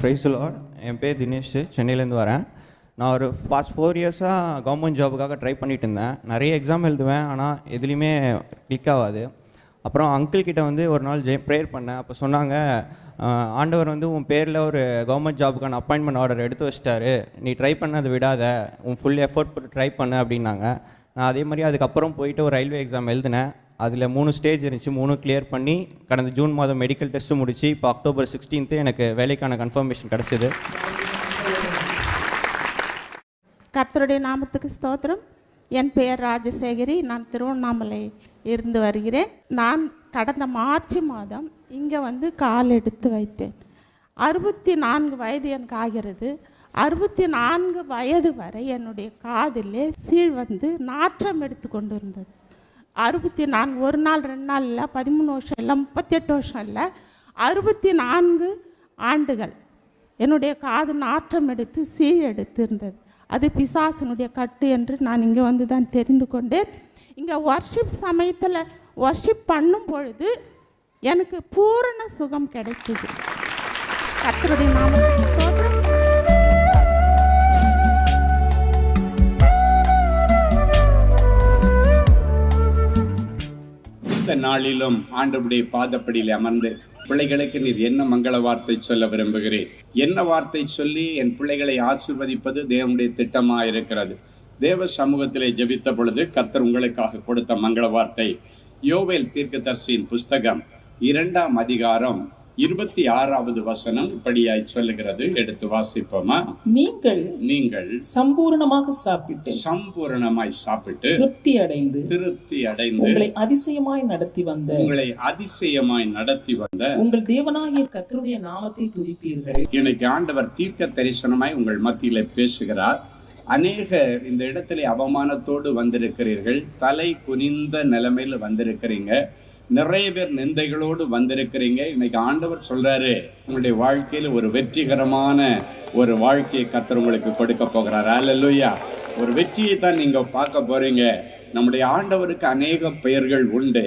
Price Lord. என் பேர் தினேஷ், சென்னையிலேருந்து வரேன். நான் ஒரு பாஸ்ட் 4 இயர்ஸாக கவர்மெண்ட் ஜாபுக்காக ட்ரை பண்ணிட்டு இருந்தேன். நிறைய எக்ஸாம் எழுதுவேன், ஆனால் எதுலேயுமே கிளிக் ஆகாது. அப்புறம் அங்கிள் கிட்ட வந்து ஒரு நாள் ப்ரேயர் பண்ணேன். அப்போ சொன்னாங்க, ஆண்டவர் வந்து உன் பேரில் ஒரு கவர்மெண்ட் ஜாபுக்கான அப்பாயின்மெண்ட் ஆர்டர் எடுத்து வச்சிட்டாரு, நீ ட்ரை பண்ணதை விடாத, உன் ஃபுல் எஃபோர்ட் போட்டு ட்ரை பண்ணு அப்படின்னாங்க. நான் அதே மாதிரி அதுக்கப்புறம் போயிட்டு ஒரு ரயில்வே எக்ஸாம் எழுதினேன். அதில் 3 ஸ்டேஜ் இருந்துச்சு, 3 கிளியர் பண்ணி கடந்த ஜூன் மாதம் மெடிக்கல் டெஸ்ட்டும் முடிச்சு இப்போ அக்டோபர் 16 எனக்கு வேலைக்கான கன்ஃபர்மேஷன் கிடச்சிது. கர்த்தருடைய நாமத்துக்கு ஸ்தோத்திரம். என் பெயர் ராஜசேகரி. நான் திருவண்ணாமலை இருந்து வருகிறேன். நான் கடந்த மார்ச் மாதம் இங்கே வந்து கால் எடுத்து வைத்தேன். 64 வயது எனக்கு ஆகிறது. 64 வயது வரை என்னுடைய காதிலே சீழ் வந்து நாற்றம் எடுத்து கொண்டு இருந்தது. 64, ஒரு நாள் 2 நாள் இல்லை, 13 வருஷம் இல்லை, 38 வருஷம் இல்லை, 64 ஆண்டுகள் என்னுடைய காது நாற்றம் எடுத்து சீழ் எடுத்து இருந்தது. அது பிசாசனுடைய கட்டு என்று நான் இங்கே வந்து தான் தெரிந்து கொண்டேன். இங்கே வர்ஷிப் சமயத்தில் வர்ஷிப் பண்ணும் பொழுது எனக்கு பூரண சுகம் கிடைத்தது. கர்த்தருடைய நாமத்துக்கு ஸ்தோத்திரம். இந்த நாளிலும் ஆண்டவருடைய பாதப்படியில் அமர்ந்து பிள்ளைகளுக்கு நீர் என்ன மங்கள வார்த்தை சொல்ல விரும்புகிறேன், என்ன வார்த்தை சொல்லி என் பிள்ளைகளை ஆசீர்வதிப்பது தேவனுடைய திட்டமாக இருக்கிறது. தேவ சமூகத்திலே ஜெபித்த பொழுது கர்த்தர் உங்களுக்காக கொடுத்த மங்கள வார்த்தை யோவேல் தீர்க்கதரிசியின் புஸ்தகம் 2ஆம் அதிகாரம் 26வது வசனம் இப்படியாய் சொல்லுகிறது. எடுத்து வாசிப்போமா? நீங்கள் சம்பூர்ணமாய் சாப்பிட்டு திருப்தி அடைந்து உங்களை அதிசயமாய் நடத்தி வந்த உங்கள் தேவனாகிய கர்த்தருடைய நாமத்தை துதிப்பீர்கள். இன்னைக்கு ஆண்டவர் தீர்க்க தரிசனமாய் உங்கள் மத்தியிலே பேசுகிறார். அநேகர் இந்த இடத்திலே அவமானத்தோடு வந்திருக்கிறீர்கள், தலை குனிந்த நிலைமையில் வந்திருக்கிறீங்க, நிறைய பேர் நிந்தைகளோடு வந்திருக்கிறீங்க. இன்னைக்கு ஆண்டவர் சொல்றாரு, உங்களுடைய வாழ்க்கையில் ஒரு வெற்றிகரமான ஒரு வாழ்க்கையை கர்த்தர் உங்களுக்கு கொடுக்க போகிறார். அல்லேலூயா. ஒரு வெற்றியை தான் நீங்க பார்க்க போறீங்க. நம்முடைய ஆண்டவருக்கு அநேக பெயர்கள் உண்டு.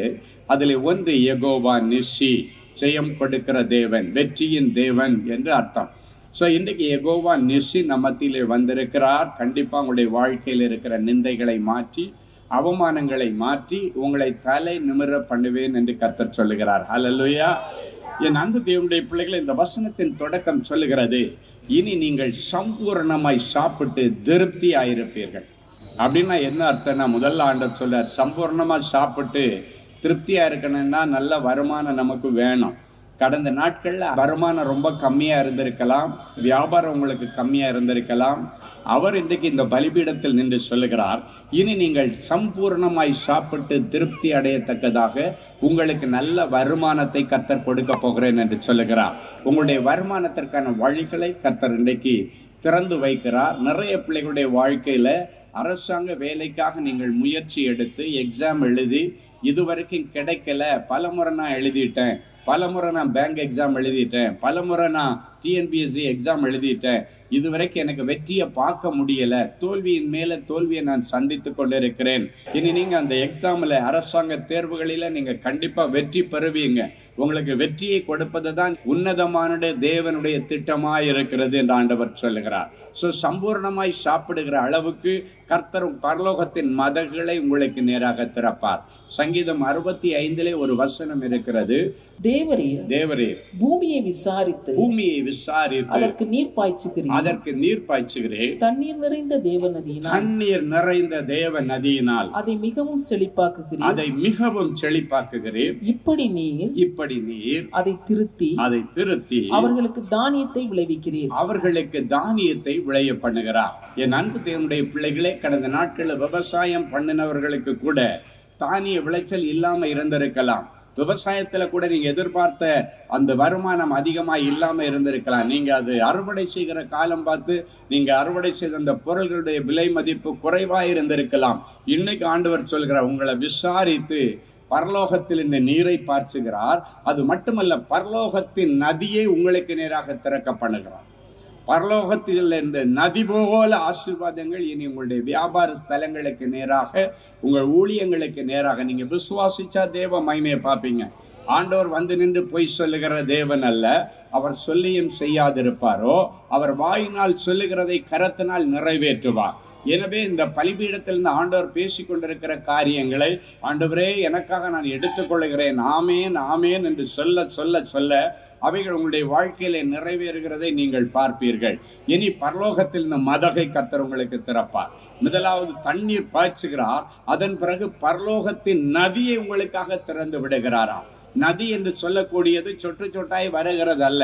அதில் ஒன்று யெகோவா நிஸ்ஸி, ஜெயம் கொடுக்கிற தேவன், வெற்றியின் தேவன் என்று அர்த்தம். ஸோ இன்றைக்கு யெகோவா நிஸ்ஸி நம்ம மத்தியிலே வந்திருக்கிறார். கண்டிப்பாக உங்களுடைய வாழ்க்கையில் இருக்கிற நிந்தைகளை மாற்றி, அவமானங்களை மாற்றி உங்களை தலை நிமிர பண்ணுவேன் என்று கர்த்தர் சொல்லுகிறார். அல்லேலூயா. என் அன்பு தேவனுடைய பிள்ளைகளை, இந்த வசனத்தின் தொடக்கம் சொல்லுகிறது, இனி நீங்கள் சம்பூர்ணமாய் சாப்பிட்டு திருப்தி ஆயிருப்பீர்கள். அப்படின்னா என்ன அர்த்தம்னா, முதல்ல ஆண்டவர் சொல்றார், சம்பூர்ணமாக சாப்பிட்டு திருப்தியாக இருக்கணும்னா நல்ல வருமானம் நமக்கு வேணும். கடந்த நாட்களில் வருமானம் ரொம்ப கம்மியாக இருந்திருக்கலாம், வியாபாரம் உங்களுக்கு கம்மியாக இருந்திருக்கலாம். அவர் இன்றைக்கு இந்த பலிபீடத்தில் நின்று சொல்லுகிறார், இனி நீங்கள் சம்பூர்ணமாய் சாப்பிட்டு திருப்தி அடையத்தக்கதாக உங்களுக்கு நல்ல வருமானத்தை கர்த்தர் கொடுக்க போகிறேன் என்று சொல்லுகிறார். உங்களுடைய வருமானத்திற்கான வழிகளை கர்த்தர் இன்றைக்கு திறந்து வைக்கிறார். நிறைய பிள்ளைகளுடைய வாழ்க்கையில் அரசாங்க வேலைக்காக நீங்கள் முயற்சி எடுத்து எக்ஸாம் எழுதி இதுவரைக்கும் கிடைக்கல. பலமுறை நான் எழுதிட்டேன், பலமுறை நான் பேங்க் எக்ஸாம் எழுதிட்டேன், பலமுறை நான் டிஎன்பிஎஸ்சி எக்ஸாம் எழுதிட்டேன், இதுவரைக்கும் எனக்கு வெற்றியை பார்க்க முடியல, தோல்வியின் மேலே தோல்வியை நான் சந்தித்து கொண்டு இருக்கிறேன். இனி நீங்கள் அந்த எக்ஸாமில் அரசாங்க தேர்வுகளில் நீங்கள் கண்டிப்பாக வெற்றி பெறுவீங்க. உங்களுக்கு வெற்றியை கொடுப்பது தான் உன்னதமான தேவனுடைய திட்டமாய் இருக்கிறது என்று ஆண்டவர் சொல்லுகிறார். ஸோ சம்பூர்ணமாய் சாப்பிடுகிற அளவுக்கு கர்த்தரும் பரலோகத்தின் மதகுகளை உங்களுக்கு நேராக திறப்பார். சங்கீதம் 65 ஒரு வசனம் இருக்கிறது, தேவரீர் பூமியை விசாரித்து அதற்கு நீர் பாய்ச்சுகிறேன், தண்ணீர் நிறைந்த தேவ நதியினால் அதை மிகவும் செழிப்பாக்குகிறேன். இப்படி நீர் அதை திருத்தி அவர்களுக்கு தானியத்தை விளைய பண்ணுகிறார். என் அன்பு தேவனுடைய பிள்ளைகளே, கடந்த நாட்களில் விவசாயம் பண்ணினவர்களுக்கு கூட தானிய விளைச்சல் இல்லாம இருந்திருக்கலாம். விவசாயத்துல கூட நீங்க எதிர்பார்த்த அந்த வருமானம் அதிகமா இல்லாம இருந்திருக்கலாம். நீங்க அது அறுவடை செய்கிற காலம் பார்த்து நீங்க அறுவடை செய்த அந்த பொருள்களுடைய விலை மதிப்பு குறைவா இருந்திருக்கலாம். இன்னைக்கு ஆண்டவர் சொல்கிறார், உங்களை விசாரித்து பரலோகத்தில் இந்த நீரை பாய்ச்சுகிறார். அது மட்டுமல்ல, பரலோகத்தின் நதியை உங்களுக்கு நேராக திறக்க பண்ணுகிறார். பரலோகத்தில் இந்த நதி போல ஆசீர்வாதங்கள் இனி உங்களுடைய வியாபார ஸ்தலங்களுக்கு நேராக, உங்கள் ஊழியங்களுக்கு நேராக நீங்க விசுவாசிச்சா தேவ மகிமையை பார்ப்பீங்க. ஆண்டவர் வந்து நின்று பொய் சொல்லுகிற தேவன் அல்ல. அவர் சொல்லியும் செய்யாதிருப்பாரோ? அவர் வாயினால் சொல்லுகிறதை கரத்தினால் நிறைவேற்றுவார். எனவே இந்த பலிபீடத்தில் இந்த ஆண்டவர் பேசி கொண்டிருக்கிற காரியங்களை, ஆண்டவரே எனக்காக நான் எடுத்துக்கொள்கிறேன், ஆமேன் ஆமேன் என்று சொல்ல சொல்ல சொல்ல அவைகள் உங்களுடைய வாழ்க்கையிலே நிறைவேறுகிறதை நீங்கள் பார்ப்பீர்கள். இனி பரலோகத்தில் இந்த மதகை கர்த்தர் உங்களுக்கு திறப்பார். முதலாவது தண்ணீர் பாய்ச்சுகிறார், அதன் பிறகு பரலோகத்தின் நதியை உங்களுக்காக திறந்து விடுகிறாராம். நதி என்று சொல்லக்கூடியது சொட்டு சொட்டாய் வருகிறது அல்ல.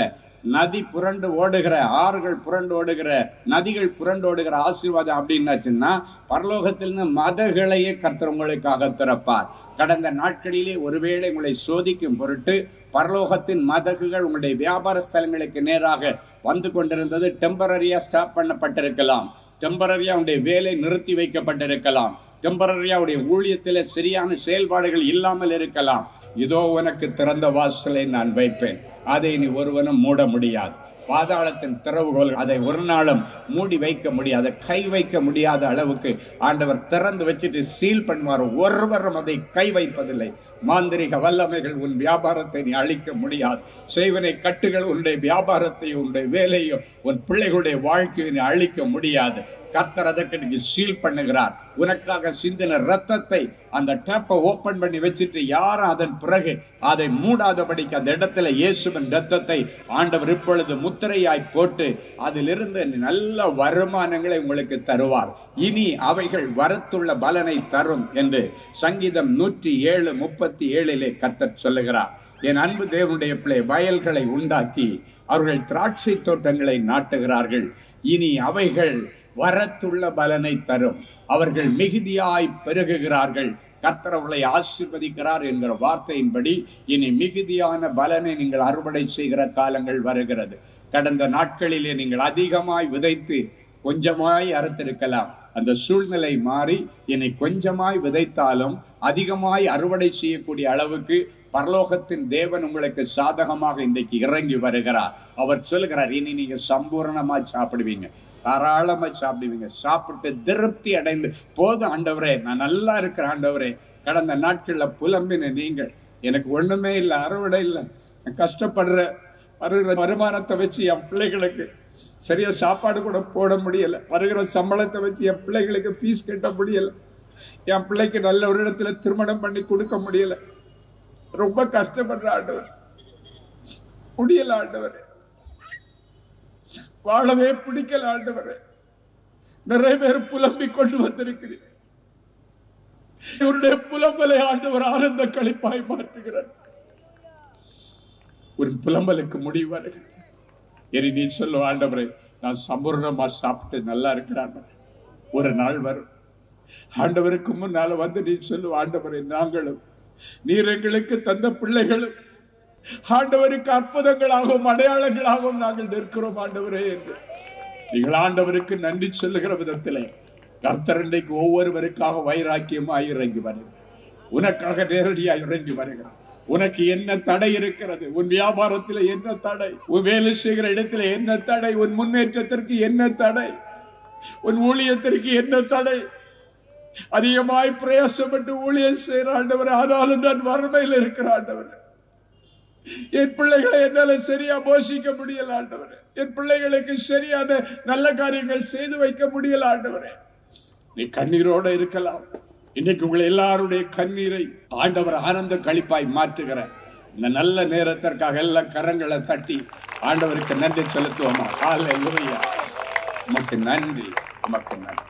நதி புரண்டு ஓடுகிற, ஆறுகள் புரண்டு ஓடுகிற, நதிகள் புரண்டு ஓடுகிற ஆசீர்வாதம் அப்படின்னாச்சுன்னா பரலோகத்திலிருந்து மதகளையே கர்த்தர் உங்களுக்காக திறப்பார். கடந்த நாட்களிலே ஒருவேளை உங்களை சோதிக்கும் பொருட்டு பரலோகத்தின் மதகுகள் உங்களுடைய வியாபார ஸ்தலங்களுக்கு நேராக வந்து கொண்டிருந்தது. டெம்பரரியா ஸ்டாப் பண்ணப்பட்டிருக்கலாம், டெம்பரரியா உங்களுடைய வேலை நிறுத்தி வைக்கப்பட்டிருக்கலாம், டெம்பரரியா உடைய ஊழியத்தில் சரியான செயல்பாடுகள் இல்லாமல் இருக்கலாம். இதோ உனக்கு திறந்த வாசலை நான் வைப்பேன், அதை நீ ஒருவனும் மூட முடியாது. பாதாளத்தின் திறவுகோல் அதை ஒரு நாளும் மூடி வைக்க முடியாத, கை வைக்க முடியாத அளவுக்கு ஆண்டவர் திறந்து வச்சுட்டு சீல் பண்ணுவார். ஒருவரும் அதை கை வைப்பதில்லை. மாந்திரிக வல்லமைகள் உன் வியாபாரத்தை நீ அழிக்க முடியாது. செய்வனை கட்டுகள் உன்னுடைய வியாபாரத்தையும் உன்னுடைய வேலையும் உன் பிள்ளைகளுடைய வாழ்க்கையை நீ அழிக்க முடியாது. கர்த்தர் அதற்கு நீங்க சீல் பண்ணுகிறார். உனக்காக சிந்தின ரத்தத்தை அந்த டேப்பை ஓபன் பண்ணி வச்சுட்டு யாரும் அதன் பிறகு அதை மூடாதபடிக்கு அந்த இடத்துல இயேசுவின் ரத்தத்தை ஆண்டவர் இப்பொழுது முத்திரையாய் போட்டு அதிலிருந்து நல்ல வருமானங்களை உங்களுக்கு தருவார். இனி அவைகள் வரத்துள்ள பலனை தரும் என்று சங்கீதம் 107:37 கர்த்தர் சொல்லுகிறார். என் அன்பு தேவனுடைய பிள்ளை, வயல்களை உண்டாக்கி அவர்கள் திராட்சை தோட்டங்களை நாட்டுகிறார்கள். இனி அவைகள் வரத்துள்ள பலனை தரும். அவர்கள் மிகுதியாய் பெருகுகிறார்கள். கர்த்தர் அவர்களை ஆசீர்வதிக்கிறார் என்கிற வார்த்தையின்படி இனி மிகுதியான பலனை நீங்கள் அறுவடை செய்கிற காலங்கள் வருகிறது. கடந்த நாட்களிலே நீங்கள் அதிகமாய் விதைத்து கொஞ்சமாய் அறுத்திருக்கலாம். அந்த சூழ்நிலை மாறி இனி கொஞ்சமாய் விதைத்தாலும் அதிகமாய் அறுவடை செய்யக்கூடிய அளவுக்கு பரலோகத்தின் தேவன் உங்களுக்கு சாதகமாக இன்றைக்கு இறங்கி வருகிறார். அவர் சொல்லுகிறார், இனி நீங்க சம்பூர்ணமா சாப்பிடுவீங்க, தாராளமா சாப்பிடுவீங்க. சாப்பிட்டு திருப்தி அடைந்து, போதும் ஆண்டவரே, நான் நல்லா இருக்கிற ஆண்டவரே. கடந்த நாட்கள்ல புலம்பின நீங்கள், எனக்கு ஒண்ணுமே இல்லை, அறுவடை இல்லை, கஷ்டப்படுற வருமானத்தை வச்சு என் பிள்ளைகளுக்கு சரியா சாப்பாடு கூட போட முடியல, வருகிற சம்பளத்தை வச்சு என் பிள்ளைகளுக்கு ஃபீஸ் கட்ட முடியல, என் பிள்ளைக்கு நல்ல ஒரு இடத்துல திருமணம் பண்ணி கொடுக்க முடியல, ரொம்ப கஷ்டப்படுற ஆண்டவர், முடியல ஆண்டவரே, வாழவே பிடிக்கல ஆண்டவரே. நிறைய பேர் புலம்பிக் கொண்டு வந்திருக்கிறேன். இவருடைய புலம்பலை ஆண்டவர் ஆனந்த களிப்பாய் மாற்றுகிறார். ஒரு புலம்பலுக்கு முடிவு வருகிறது. இனி நீ சொல்லும், ஆண்டவரே நான் சம்பூர்ணமா சாப்பிட்டு நல்லா இருக்கிறான். ஒரு நாள் வரும், ஆண்டவருக்கு முன்னால வந்து நீ சொல்லு, ஆண்டவரே நாங்களும் நீர் எங்களுக்கு தந்த பிள்ளைகளும் ஆண்டவருக்கு அற்புதங்களாகவும் அடையாளங்களாகவும் நாங்கள் நிற்கிறோம் ஆண்டவரே என்று நீங்கள் ஆண்டவருக்கு நன்றி சொல்லுகிற விதத்திலே கர்த்தர் இன்றைக்கு ஒவ்வொருவருக்காக வைராக்கியமாய் இறங்கி வருகிறார். உனக்காக நேரடியாக இறங்கி வருகிறார். உனக்கு என்ன தடை இருக்கிறது? உன் வியாபாரத்தில் என்ன தடை? உன் வேலை செய்கிற இடத்துல என்ன தடை? உன் முன்னேற்றத்திற்கு என்ன தடை? உன் ஊழியத்திற்கு என்ன தடை? அதிகமாய் பிரயாசப்பட்டு ஊழியம் செய்கிற ஆண்டவர், ஆனாலும் நான் வறுமையில் இருக்கிற ஆண்டவர், என் பிள்ளைகளை என்னால சரியா போஷிக்க முடியல ஆண்டவரே, என் பிள்ளைகளுக்கு சரியான நல்ல காரியங்கள் செய்து வைக்க முடியல ஆண்டவரே. நீ கண்ணீரோட இருக்கலாம். இன்னைக்கு உங்களை எல்லாருடைய கண்ணீரை ஆண்டவர் ஆனந்த களிப்பாய் மாற்றுகிற இந்த நல்ல நேரத்திற்காக எல்லாம் கரங்களை தட்டி ஆண்டவருக்கு நன்றி செலுத்துவோமா? ஹல்லேலூயா. உமக்கு நன்றி, உமக்கு நன்றி.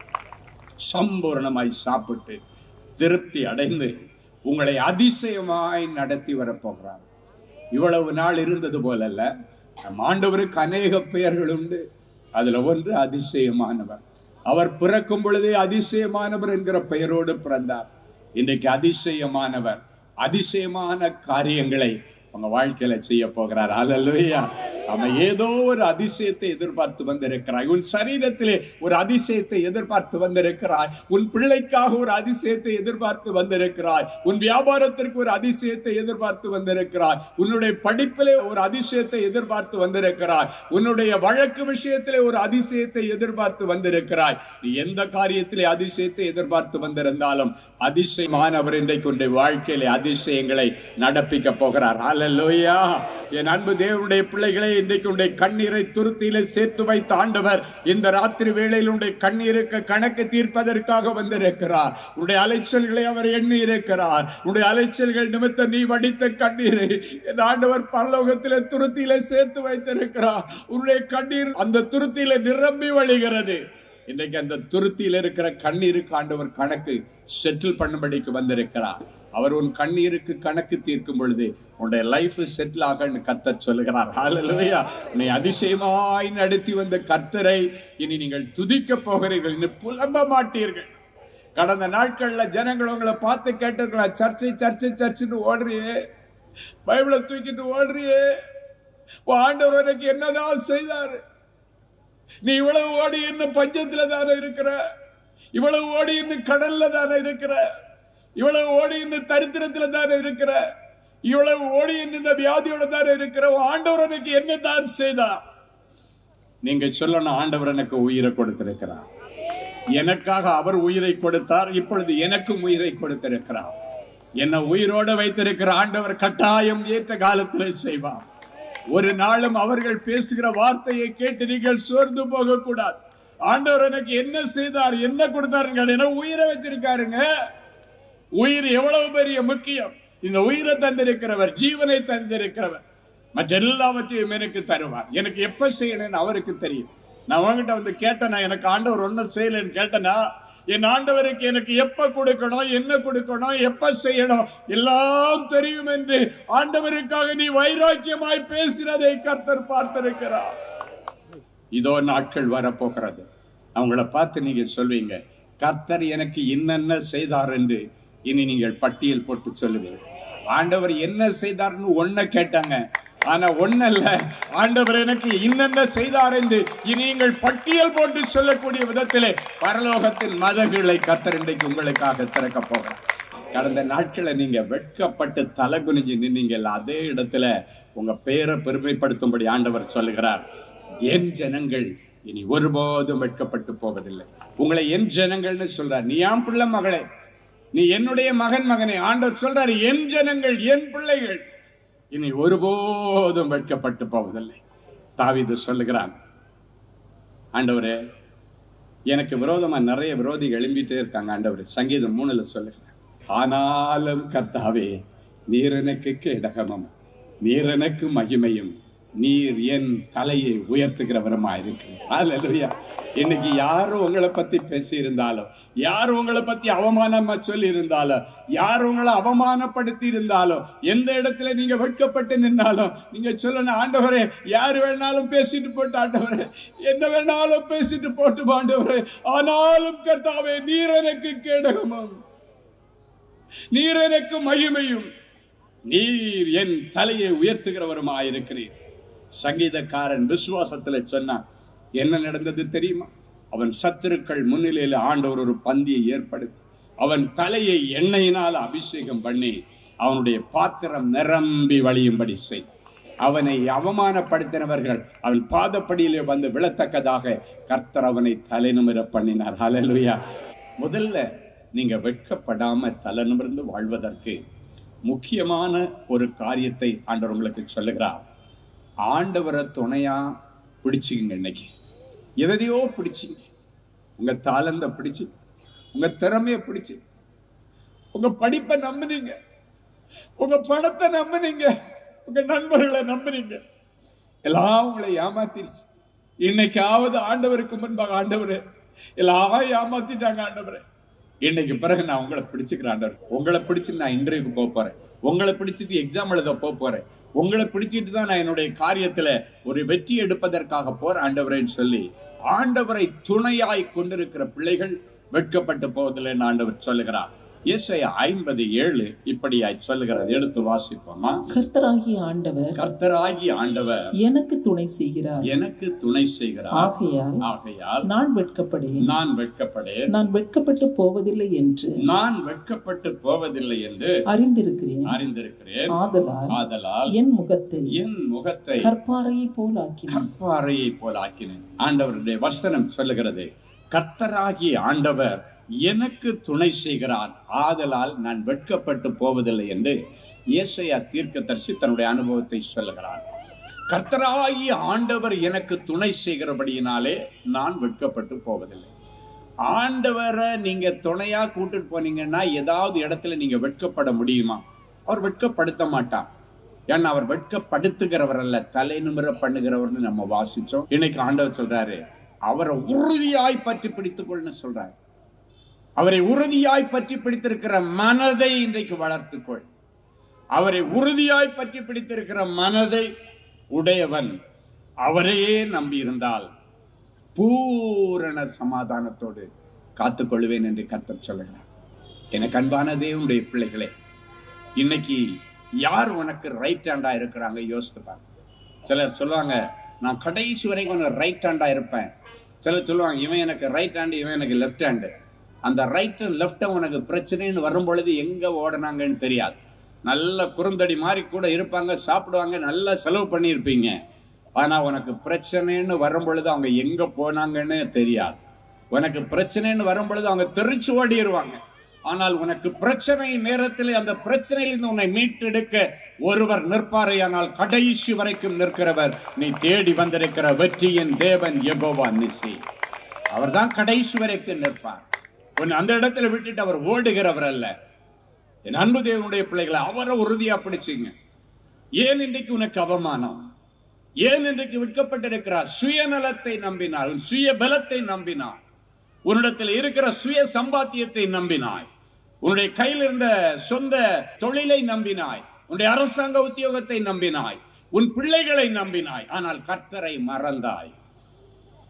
சம்பூர்ணமாய் சாப்பிட்டு திருப்தி அடைந்து உங்களை அதிசயமாய் நடத்தி வரப்போகிறார். இவ்வளவு நாள் இருந்தது போலல்ல, நம் ஆண்டவருக்கு அநேக பெயர்கள் உண்டு. அதுல ஒன்று அதிசயமானவர். அவர் பிறக்கும் பொழுதே அதிசயமானவர் என்கிற பெயரோடு பிறந்தார். இன்றைக்கு அதிசயமானவர் அதிசயமான காரியங்களை உங்க வாழ்க்கையில செய்ய போகிறார். ஹல்லேலூயா. அவன் ஏதோ ஒரு அதிசயத்தை எதிர்பார்த்து வந்திருக்கிறாய். உன் சரீரத்திலே ஒரு அதிசயத்தை எதிர்பார்த்து வந்திருக்கிறாய். உன் பிள்ளைக்காக ஒரு அதிசயத்தை எதிர்பார்த்து வந்திருக்கிறாய். உன் வியாபாரத்திற்கு ஒரு அதிசயத்தை எதிர்பார்த்து வந்திருக்கிறாய். உன்னுடைய படிப்பிலே ஒரு அதிசயத்தை எதிர்பார்த்து வந்திருக்கிறாய். உன்னுடைய வழக்கு விஷயத்திலே ஒரு அதிசயத்தை எதிர்பார்த்து வந்திருக்கிறாய். நீ எந்த காரியத்திலே அதிசயத்தை எதிர்பார்த்து வந்திருந்தாலும் அதிசயமானவர் இன்றைக்கு உன்னுடைய வாழ்க்கையிலே அதிசயங்களை நடப்பிக்க போகிறார். ஹல்லேலூயா. என் அன்பு தேவனுடைய பிள்ளைகளே, இன்றைக்கு உன்னுடைய கண்ணீரை துருத்தியிலே சேர்த்து வைத்த ஆண்டவர் இந்த ராத்திரி வேளையில் உன்னுடைய கண்ணீருக்கு கணக்கு தீர்ப்பதற்காக வந்திருக்கிறார். உன்னுடைய அலைச்சல்களை அவர் எண்ணி இருக்கிறார். உன்னுடைய அலைச்சல்கள் நிமித்தம் நீ வடித்த கண்ணீரை இந்த ஆண்டவர் பரலோகத்திலே துருத்தியிலே சேர்த்து வைத்திருக்கிறார். உன்னுடைய கண்ணீர் அந்த துருத்தியிலே நிரம்பி வழிகிறது. இன்றைக்கு அந்த துருத்தியில் இருக்கிற கண்ணீருக்கு ஆண்டவர் கணக்கு செட்டில் பண்ணும்படிக்கு வந்திருக்கிறார். அவர் உன் கண்ணீருக்கு கணக்கு தீர்க்கும் பொழுது உன்னுடைய லைஃப் செட்டில் ஆகன்னு கர்த்தர் சொல்லுகிறார். ஹல்லேலூயா. உன்னை அதிசயமாய் நடத்தி வந்த கர்த்தரை இனி நீங்கள் துதிக்க போகிறீர்கள், இனி புலம்ப மாட்டீர்கள். கடந்த நாட்கள்ல ஜனங்கள் உங்களை பார்த்து கேட்டிருக்கலாம், சர்ச்சை சர்ச்சை சர்ச்சுன்னு ஓடுறியே, பைபிளை தூக்கிட்டு ஓடுறியே, ஆண்டவர் எனக்கு என்னதான் செய்தாரு? நீ இவ்வளவு ஓடி இன்னும் பஞ்சத்துல தானே இருக்கிற, இவ்வளவு ஓடி இன்னும் கடல்ல தானே இருக்கிற, இவ்வளவு ஓடி இன்னும் தரித்திரத்துல தானே இருக்கிற, இவ்வளவு ஓடி இன்னும் இந்த வியாதியோட தானே இருக்கிற, ஆண்டவர் எனக்கு என்ன தான் செய்தார்? நீங்க சொல்லணும், ஆண்டவர் எனக்கு உயிரை கொடுத்திருக்கிறார். எனக்காக அவர் உயிரை கொடுத்தார். இப்பொழுது எனக்கும் உயிரை கொடுத்திருக்கிறார். என்னை உயிரோடு வைத்திருக்கிற ஆண்டவர் கட்டாயம் ஏற்ற காலத்தில் செய்வார். ஒரு நாளும் அவர்கள் பேசுகிற வார்த்தையை கேட்டு நீங்கள் சோர்ந்து போக கூடாது. ஆண்டவர் எனக்கு என்ன செய்தார், என்ன கொடுத்தாருங்க, என்ன உயிரை வச்சிருக்காருங்க. உயிர் எவ்வளவு பெரிய முக்கியம். இந்த உயிரை தந்திருக்கிறவர், ஜீவனை தந்திருக்கிறவர் மற்ற எல்லாவற்றையும் எனக்கு தருவார். எனக்கு எப்ப செய்யணும்னு அவருக்கு தெரியும். நான் உங்ககிட்ட வந்து கேட்டேனா, எனக்கு ஆண்டவர் ஒன்னும் செய்யலன்னு கேட்டேனா, என் ஆண்டவருக்கு எனக்கு எப்ப கொடுக்கணும், என்ன கொடுக்கணும், எப்ப செய்யணும் எல்லாம் தெரியும் என்று ஆண்டவருக்காக நீ வைராக்கியமாய் பேசினதை கர்த்தர் பார்த்திருக்கிறார். இதோ நாட்கள் வரப்போகிறது. அவங்கள பார்த்து நீங்க சொல்வீங்க, கர்த்தர் எனக்கு என்னென்ன செய்தார் என்று இனி நீங்கள் பட்டியல் போட்டு சொல்லுவீர்கள். ஆண்டவர் என்ன செய்தார்னு ஒன்ன கேட்டாங்க, ஆனா ஒன்னல்ல, ஆண்டவர் எனக்கு இன்னென்ன செய்தார் என்று இனி நீங்கள் பட்டியல் போட்டு சொல்லக்கூடிய விதத்திலே பரலோகத்தின் மதகுகளை கர்த்தர் இன்றைக்கு உங்களுக்காக திறக்க போகிறார். கடந்த நாட்களை நீங்க வெட்கப்பட்டு தலை குனிஞ்சு நின்னீங்கல்ல, அதே இடத்துல உங்க பெயரை பெருமைப்படுத்தும்படி ஆண்டவர் சொல்லுகிறார், என் ஜனங்கள் இனி ஒருபோதும் வெட்கப்பட்டு போவதில்லை. உங்களை என் ஜனங்கள்னு சொல்றார். நீ என் பிள்ளை மகளே, நீ என்னுடைய மகனே. ஆண்டவர் சொல்றாரு, என் ஜனங்கள், என் பிள்ளைகள் இனி ஒருபோதும் வெட்கப்பட்டு போவதில்லை. தாவீது சொல்லுகிறான், ஆண்டவரே எனக்கு விரோதமா நிறைய விரோதிகள் எழும்பிட்டே இருக்காங்க ஆண்டவரே. சங்கீதம் 3 சொல்லுகிறேன், ஆனாலும் கர்த்தாவே நீர் எனக்கு கேடகமும் நீர் எனக்கு மகிமையும் நீர் என் தலையை உயர்த்துகிறவரமா இருக்கிறீர். ஹல்லேலூயா. இன்னைக்கு யாரும் உங்களை பத்தி பேசி இருந்தாலும், யாரும் உங்களை பத்தி அவமானமா சொல்லி இருந்தாலும், யாரும் உங்களை அவமானப்படுத்தி இருந்தாலும், எந்த இடத்துல நீங்க வெட்கப்பட்டு நின்னாலும் நீங்க சொல்லணும், ஆண்டவரே யாரு வேணாலும் பேசிட்டு போட்டு, ஆண்டவரே என்ன வேணாலும் பேசிட்டு போட்டு ஆண்டவரே, ஆனாலும் கர்த்தாவே நீர் எனக்கு கேடகமும் நீர் எனக்கு மகிமையும் நீர் என் தலையை உயர்த்துகிறவருமா இருக்கிறீர். சங்கீதக்காரன் விசுவாசத்துல சொன்னான். என்ன நடந்தது தெரியுமா? அவன் சத்துருக்கள் முன்னிலையில் ஆண்டவர் ஒரு பந்தியை ஏற்படுத்தி அவன் தலையை எண்ணெயினால் அபிஷேகம் பண்ணி அவனுடைய பாத்திரம் நிரம்பி வழியும்படி செய். அவனை அவமானப்படுத்தினவர்கள் அவன் பாதப்படியிலே வந்து விழத்தக்கதாக கர்த்தர் அவனை தலைநிமிர பண்ணினார். ஹல்லேலூயா. முதல்ல நீங்க வெட்கப்படாம தலைநிமிர்ந்து வாழ்வதற்கு முக்கியமான ஒரு காரியத்தை ஆண்டவர் உங்களுக்கு சொல்லுகிறார். ஆண்டவரை துணையா பிடிச்சிங்க. இன்னைக்கு எதையோ பிடிச்சிங்க, உங்க தாளந்த பிடிச்சி, உங்க திறமைய பிடிச்சி, உங்க படிப்பை நம்பினீங்க, உங்க பணத்தை நம்பினீங்க, உங்க நண்பர்களை நம்பினீங்க, எல்லாம் உங்களை ஏமாத்திருச்சு. இன்னைக்காவது ஆண்டவருக்கு முன்பாக, ஆண்டவரே எல்லாம் ஏமாத்திட்டாங்க ஆண்டவரே, இன்னைக்கு பிறகு நான் உங்களை பிடிச்சுக்கிறேன் ஆண்டவர். உங்களை பிடிச்சிட்டு நான் இன்டர்வியூக்கு போக போறேன், உங்களை பிடிச்சிட்டு எக்ஸாம் எழுத போறேன், உங்களை பிடிச்சிட்டு தான் நான் என்னுடைய காரியத்துல ஒரு வெற்றி எடுப்பதற்காக போறேன் ஆண்டவரேன்னு சொல்லி ஆண்டவரை துணையாய் கொண்டிருக்கிற பிள்ளைகள் வெட்கப்பட்டு போவதில்லைன்னு ஆண்டவர் சொல்லுகிறார். ஏசாயா 50:7 இப்படியாய் சொல்லுகிறது. எடுத்து வாசிப்போமா? கர்த்தராகிய ஆண்டவர் கர்த்தராகிய ஆண்டவர் எனக்கு துணை செய்கிறார், எனக்கு துணை செய்கிறார். ஆகையால் நான் வெட்கப்படேன், நான் வெட்கப்படேன், நான் வெட்கப்பட்டு போவதில்லை என்று நான் வெட்கப்பட்டு போவதில்லை என்று அறிந்திருக்கிறேன். ஆதலால் என் முகத்தை கற்பாறையை போல் ஆக்கினேன். ஆண்டவருடைய வசனம் சொல்லுகிறது, கர்த்தராகிய ஆண்டவர் எனக்கு துணை செய்கிறார், ஆதலால் நான் வெட்கப்பட்டு போவதில்லை என்று ஏசாயா தீர்க்கதரிசி தன்னுடைய அனுபவத்தை சொல்லுகிறார். கர்த்தராகிய ஆண்டவர் எனக்கு துணை செய்கிறபடியினாலே நான் வெட்கப்பட்டு போவதில்லை. ஆண்டவரை நீங்க துணையா கூட்டிட்டு போனீங்கன்னா ஏதாவது இடத்துல நீங்க வெட்கப்பட முடியுமா? அவர் வெட்கப்படுத்த மாட்டார். ஏன்னா அவர் வெட்கப்படுத்துகிறவர் அல்ல, தலை நிமிர பண்ணுகிறவர்னு நம்ம வாசிச்சோம். இன்னைக்கு ஆண்டவர் சொல்றாரு, அவரை உறுதியாய் பற்றி பிடித்துக்கொள்னு சொல்றாரு. அவரை உறுதியாய் பற்றி பிடித்திருக்கிற மனதை இன்றைக்கு வளர்த்துக்கொள். அவரை உறுதியாய் பற்றி பிடித்திருக்கிற மனதை உடையவன் அவரையே நம்பி இருந்தால் பூரண சமாதானத்தோடு காத்துக்கொள்வேன் என்று கர்த்தர் சொல்லுகிறார். எனக்கு அன்பான தேவனுடைய பிள்ளைகளே, இன்னைக்கு யார் உனக்கு ரைட் ஹேண்டா இருக்கிறாங்க யோசித்து பாருங்க. சிலர் சொல்லுவாங்க, நான் கடைசி வரைக்கும் ரைட் ஹேண்டா இருப்பேன். சிலர் சொல்லுவாங்க, இவன் எனக்கு ரைட் ஹேண்டு, இவன் எனக்கு லெஃப்ட் ஹேண்டு. அந்த ரைட் அண்ட் லெஃப்ட்டை உனக்கு பிரச்சனைன்னு வரும்பொழுது எங்கே ஓடினாங்கன்னு தெரியாது. நல்ல குறுந்தடி மாதிரி கூட இருப்பாங்க, சாப்பிடுவாங்க, நல்லா செலவு பண்ணியிருப்பீங்க. ஆனால் உனக்கு பிரச்சனைன்னு வரும்பொழுது அவங்க எங்கே போனாங்கன்னு தெரியாது. உனக்கு பிரச்சனைன்னு வரும்பொழுது அவங்க தெரிச்சு ஓடிடுவாங்க. ஆனால் உனக்கு பிரச்சனை நேரத்தில் அந்த பிரச்சனையிலிருந்து உன்னை மீட்டெடுக்க ஒருவர் நிற்பாரையானால் கடைசி வரைக்கும் நிற்கிறவர் நீ தேடி வந்திருக்கிற வெற்றியின் தேவன் யெகோவா நிசி. அவர் தான் கடைசி வரைக்கும் நிற்பார். உன்னை அந்த இடத்துல விட்டுட்டு அவர் ஓடுகிறவர் அல்ல. என் அன்பு தேவனுடைய பிள்ளைகளை அவரை உறுதியா பிடிச்சிங்க. ஏன் இன்றைக்கு உனக்கு அவமானம்? ஏன் இன்றைக்கு விற்கப்பட்டிருக்கிறார்? சுயநலத்தை நம்பினார், உன் சுய பலத்தை நம்பினார், உன்னிடத்தில் இருக்கிற சுய சம்பாத்தியத்தை நம்பினாய், உன்னுடைய கையில் இருந்த சொந்த தொழிலை நம்பினாய், உன்னுடைய அரசாங்க உத்தியோகத்தை நம்பினாய், உன் பிள்ளைகளை நம்பினாய். ஆனால் கர்த்தரை மறந்தாய்.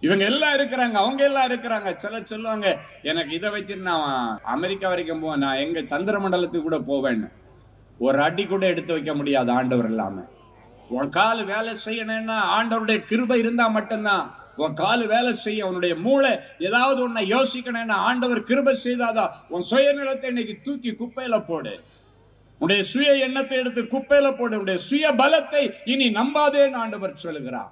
இவங்க எல்லாம் இருக்கிறாங்க, அவங்க எல்லாம் இருக்கிறாங்க. சிலர் சொல்லுவாங்க, எனக்கு இதை வச்சு நான் அமெரிக்கா வரைக்கும் போவேன், நான் எங்க சந்திர மண்டலத்துக்கு கூட போவேன்னு. ஒரு அடி கூட எடுத்து வைக்க முடியாது ஆண்டவர் இல்லாம. உன் கால் வேலை செய்யணும்னா ஆண்டவருடைய கிருபை இருந்தா மட்டும்தான். உன் கால் வேலை செய்ய, உன்னுடைய மூளை ஏதாவது ஒன்றை யோசிக்கணும்னா ஆண்டவர் கிருபை செய்தாதான். உன் சுயநலத்தை இன்னைக்கு தூக்கி குப்பையில போடு. உன்னுடைய சுய எண்ணத்தை எடுத்து குப்பையில போடு. உன்னுடைய சுய பலத்தை இனி நம்பாதேன்னு ஆண்டவர் சொல்லுகிறார்.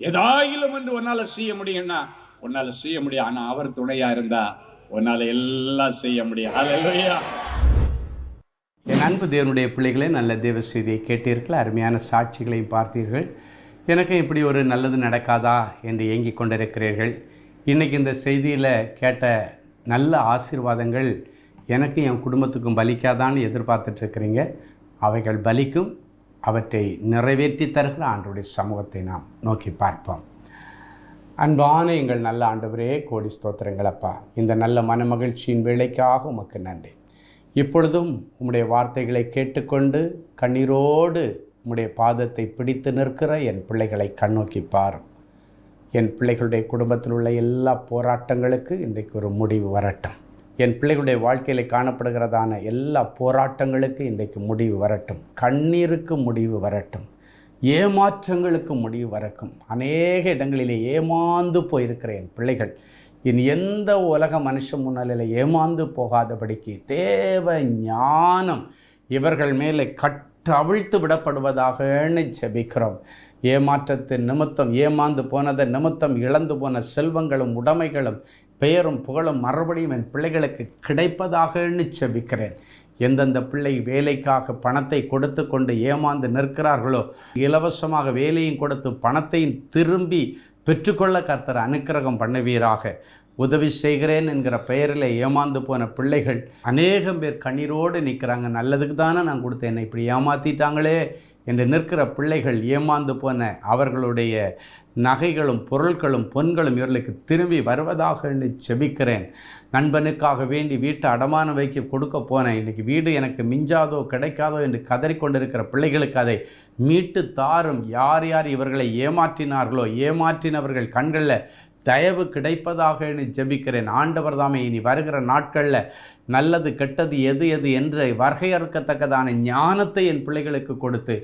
ஏதாயிலும் என்று உன்னால செய்ய முடியும்னா உன்னால செய்ய முடியும். ஆனா அவர் துணையா இருந்தா உன்னால எல்லாம் செய்ய முடியும். அல்லேலூயா. என் அன்பு தேவனுடைய பிள்ளைகளே, நல்ல தேவ செய்தியை கேட்டீர்கள், அருமையான சாட்சிகளையும் பார்த்தீர்கள். எனக்கு இப்படி ஒரு நல்லது நடக்காதா என்று ஏங்கிக் கொண்டிருக்கிறீர்கள். இன்றைக்கி இந்த செய்தியில் கேட்ட நல்ல ஆசீர்வாதங்கள் எனக்கு என் குடும்பத்துக்கும் பலிக்காதான்னு எதிர்பார்த்துட்ருக்கிறீங்க. அவைகள் பலிக்கும். அவற்றை நிறைவேற்றி தருகிற ஆண்டவருடைய சமூகத்தை நாம் நோக்கி பார்ப்போம். அன்பான எங்கள் நல்ல ஆண்டவரே, கோடி ஸ்தோத்திரங்களப்பா. இந்த நல்ல மனமகிழ்ச்சியின் வேளைக்காக உமக்கு நன்றி. இப்பொழுதும் உம்முடைய வார்த்தைகளை கேட்டுக்கொண்டு கண்ணீரோடு உம்முடைய பாதத்தை பிடித்து நிற்கிற என் பிள்ளைகளை கண்ணோக்கி பாரும். என் பிள்ளைகளுடைய குடும்பத்தில் உள்ள எல்லா போராட்டங்களுக்கு இன்றைக்கு ஒரு முடிவு வரட்டும். என் பிள்ளைகளுடைய வாழ்க்கையில் காணப்படுகிறதான எல்லா போராட்டங்களுக்கு இன்றைக்கு முடிவு வரட்டும். கண்ணீருக்கு முடிவு வரட்டும். ஏமாற்றங்களுக்கு முடிவு வரட்டும். அநேக இடங்களிலே ஏமாந்து போயிருக்கிற என் பிள்ளைகள் இனி எந்த உலக மனுஷன் முன்னிலையில் ஏமாந்து போகாதபடிக்கு தேவ ஞானம் இவர்கள் மேலே கட்டவிழ்த்து விடப்படுவதாகன்னு ஜெபிக்கிறோம். ஏமாற்றத்தின் நிமித்தம், ஏமாந்து போனதை நிமித்தம் இழந்து போன செல்வங்களும் உடைமைகளும் பெயரும் புகழும் மறுபடியும் என் பிள்ளைகளுக்கு கிடைப்பதாகன்னு ஜெபிக்கிறேன். எந்தெந்த பிள்ளை வேலைக்காக பணத்தை கொடுத்து கொண்டு ஏமாந்து நிற்கிறார்களோ, இலவசமாக வேலையும் கொடுத்து பணத்தையும் திரும்பி பெற்றுக்கொள்ள கர்த்தர் அனுக்கிரகம் பண்ணுவீராக. உதவி செய்கிறேன் என்கிற பெயரில் ஏமாந்து போன பிள்ளைகள் அநேகம் பேர் கண்ணீரோடு நிற்கிறாங்க. நல்லதுக்கு தானே நான் கொடுத்தேன், என்னை இப்படி ஏமாற்றிட்டாங்களே என்று நிற்கிற பிள்ளைகள், ஏமாந்து போன அவர்களுடைய நகைகளும் பொருட்களும் பொன்களும் இவர்களுக்கு திரும்பி வருவதாக என்று செபிக்கிறேன். நண்பனுக்காக வேண்டி வீட்டை அடமானம் வைக்க கொடுக்க போனேன், இன்றைக்கி வீடு எனக்கு மிஞ்சாதோ கிடைக்காதோ என்று கதறிக்கொண்டிருக்கிற பிள்ளைகளுக்கு அதை மீட்டு தாரும். யார் யார் இவர்களை ஏமாற்றினார்களோ, ஏமாற்றினவர்கள் கண்களில் தயவு கிடைப்பதாக ஜெபிக்கிறேன். ஆண்டவர் தாமே இனி வருகிற நாட்களில் நல்லது கெட்டது எது எது என்று வரையறுக்கத்தக்கதான ஞானத்தை என் பிள்ளைகளுக்கு கொடுத்து,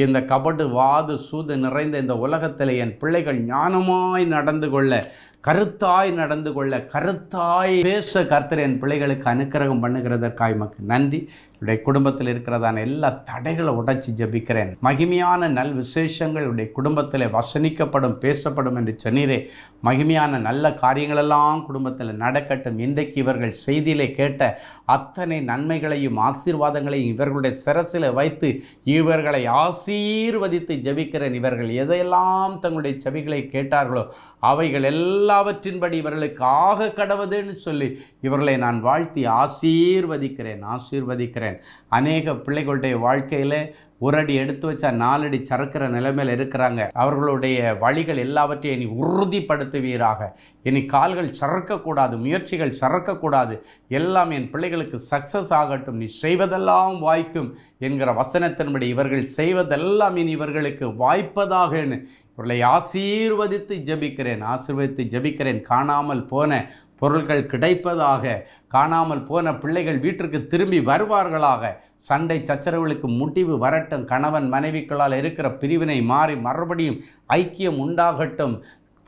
இந்த கபடு வாது சூது நிறைந்த இந்த உலகத்தில் என் பிள்ளைகள் ஞானமாய் நடந்து கொள்ள, கருத்தாய் நடந்து கொள்ள, கருத்தாய் பேச கர்த்தர் என் பிள்ளைகளுக்கு அனுக்கிரகம் பண்ணுகிறதற்காக மக்கு நன்றி. என்னுடைய குடும்பத்தில் இருக்கிறதான எல்லா தடைகளை உடைச்சி ஜெபிக்கிறேன். மகிமையான நல் விசேஷங்கள் உடைய குடும்பத்தில் வசனிக்கப்படும், பேசப்படும் என்று சொன்னீரே. மகிமையான நல்ல காரியங்களெல்லாம் குடும்பத்தில் நடக்கட்டும். இன்றைக்கு இவர்கள் செய்தியிலே கேட்ட அத்தனை நன்மைகளையும் ஆசீர்வாதங்களையும் இவர்களுடைய சிரசில் வைத்து இவர்களை ஆசீர்வதித்து ஜெபிக்கிறேன். இவர்கள் எதையெல்லாம் தங்களுடைய செவிகளை கேட்டார்களோ அவைகள் எல்லாவற்றின்படி இவர்களுக்கு ஆக கடவுதுன்னு சொல்லி இவர்களை நான் வாழ்த்தி ஆசீர்வதிக்கிறேன். அநேக பிள்ளைகளுடைய வாழ்க்கையில் ஒரு அடி எடுத்து வச்சா 4 அடி சறுக்கிற நிலைமையில் இருக்கிறாங்க. அவர்களுடைய வழிகள் எல்லாவற்றையும் இனி உறுதிப்படுத்துவீராக. இனி கால்கள் சறுக்கக்கூடாது, முயற்சிகள் சறுக்கக்கூடாது. எல்லாம் என் பிள்ளைகளுக்கு சக்ஸஸ் ஆகட்டும். நீ செய்வதெல்லாம் வாய்க்கும் என்கிற வசனத்தின்படி இவர்கள் செய்வதெல்லாம் இனி இவர்களுக்கு வாய்ப்பதாகன்னு இவர்களை ஆசீர்வதித்து ஜெபிக்கிறேன். காணாமல் போன பொருட்கள் கிடைப்பதாக, காணாமல் போன பிள்ளைகள் வீட்டிற்கு திரும்பி வருவார்களாக. சண்டை சச்சரவுகளுக்கு முடிவு வரட்டும். கணவன் மனைவிகளால் இருக்கிற பிரிவினை மாறி மறுபடியும் ஐக்கியம் உண்டாகட்டும்.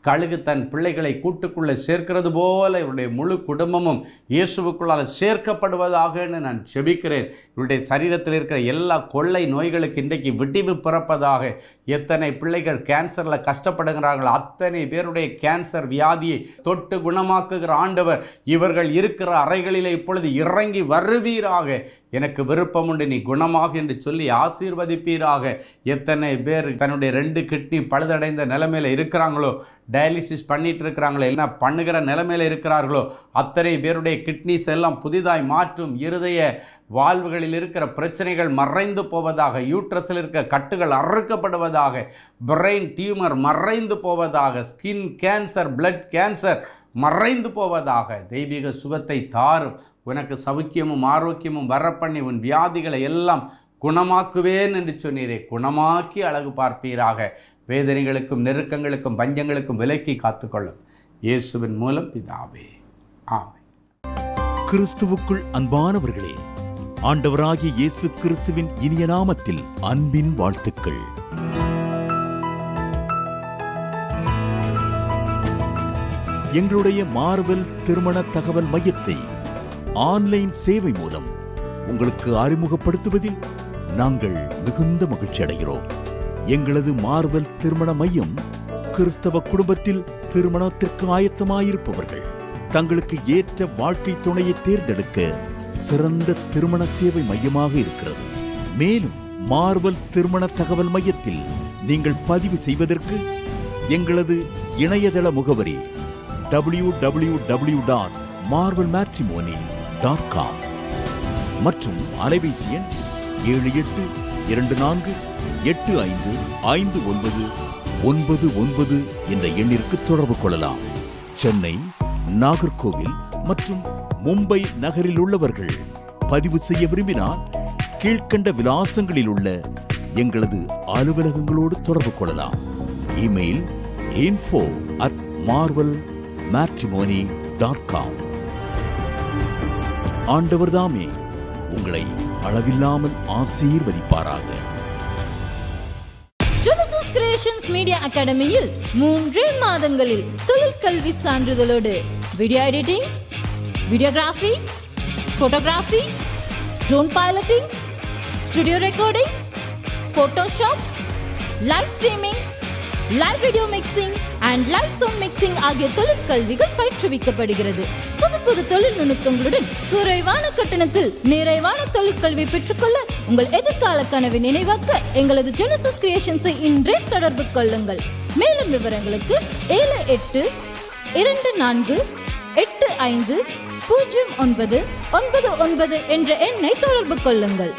கழுகு தன் பிள்ளைகளை கூட்டுக்குள்ளே சேர்க்கிறது போல இவருடைய முழு குடும்பமும் இயேசுவுக்குள்ளால் சேர்க்கப்படுவதாகன்னு நான் ஜெபிக்கிறேன். இவருடைய சரீரத்தில் இருக்கிற எல்லா கொள்ளை நோய்களுக்கு இன்றைக்கு விடிவு பிறப்பதாக. எத்தனை பிள்ளைகள் கேன்சரில் கஷ்டப்படுகிறார்கள், அத்தனை பேருடைய கேன்சர் வியாதியை தொட்டு குணமாக்குகிற ஆண்டவர் இவர்கள் இருக்கிற அறைகளிலே இப்பொழுது இறங்கி வருவீராக. எனக்கு விருப்பம் உண்டு, நீ குணமாக என்று சொல்லி ஆசீர்வதிப்பீராக. எத்தனை பேர் தன்னுடைய 2 கிட்னி பழுதடைந்த நிலைமையில் இருக்கிறாங்களோ, டயாலிசிஸ் பண்ணிட்டு இருக்கிறாங்களோ, என்ன பண்ணுகிற நிலைமையில் இருக்கிறார்களோ, அத்தனை பேருடைய கிட்னிஸ் எல்லாம் புதிதாய் மாற்றும். இருதய வாழ்வுகளில் இருக்கிற பிரச்சனைகள் மறைந்து போவதாக. யூட்ரஸில் இருக்கிற கட்டுகள் அறுக்கப்படுவதாக. பிரெயின் டியூமர் மறைந்து போவதாக. ஸ்கின் கேன்சர், பிளட் கேன்சர் மறைந்து போவதாக. தெய்வீக சுகத்தை தாரும். உனக்கு சௌக்கியமும் ஆரோக்கியமும் வரப்பண்ணி உன் வியாதிகளை எல்லாம் குணமாக்குவேன் என்று சொன்னீரே. குணமாக்கி அழகு பார்ப்பீராக. வேதனைகளுக்கும் நெருக்கங்களுக்கும் பஞ்சங்களுக்கும் விலக்கி காத்துக்கொள்ளும் இயேசுவின் மூலம் பிதாவே, ஆமென். கிறிஸ்துவுக்குள் அன்பானவர்களே, ஆண்டவராகிய இயேசு கிறிஸ்துவின் இனிய நாமத்தில் அன்பின் வாழ்த்துக்கள். எங்களுடைய மார்வெல் திருமண தகவல் மையத்தை ஆன்லைன் சேவை மூலம் உங்களுக்கு அறிமுகப்படுத்துவதில் நாங்கள் மிகுந்த மகிழ்ச்சி அடைகிறோம். எங்களது மார்வெல் திருமண மையம் கிறிஸ்தவ குடும்பத்தில் திருமணத்திற்கு ஆயத்தமாயிருப்பவர்கள் தங்களுக்கு ஏற்ற வாழ்க்கை துணையை தேர்ந்தெடுக்க சிறந்த திருமண சேவை மையமாக இருக்கிறது. மேலும் மார்வெல் திருமண தகவல் மையத்தில் நீங்கள் பதிவு செய்வதற்கு எங்களது இணையதள முகவரி www.marvelmatrimony.com மற்றும் அலைபேசி எண் 7824855999 என்ற எண்ணிற்கு தொடர்பு கொள்ளலாம். சென்னை, நாகர்கோவில் மற்றும் மும்பை நகரில் உள்ளவர்கள் பதிவு செய்ய விரும்பினால் கீழ்க்கண்ட விலாசங்களில் உள்ள எங்களது அலுவலகங்களோடு தொடர்பு கொள்ளலாம். Email info@marvelmatrimony.com. ஆண்டவர் தாமே உங்களை அளவில்லாமல் ஆசீர்வதிப்பாராக. ஜெனசிஸ் கிரியேஷன்ஸ் மீடியா அகாடமியில் 3 மாதங்களில் தொழிற்கல்வி சான்றிதழோடு video editing, videography, photography, drone piloting, studio recording, Photoshop, live streaming, live video mixing and live sound mixing ஆகிய தொழிற்கல்விகள் பயிற்றுவிக்கப்படுகிறது. புது தொழில் நுணுக்கங்களுடன் குறைவான கட்டணத்தில் நிறைவான தொழிற்கல்வி பெற்றுக்கொள்ள உங்கள் எதிர்கால கனவை நினைவாக்க எங்களது ஜெனசிஸ் கிரியேஷன்ஸை இன்றே தொடர்பு கொள்ளுங்கள். மேலும் விவரங்களுக்கு 7824850999 என்ற எண்ணை தொடர்பு கொள்ளுங்கள்.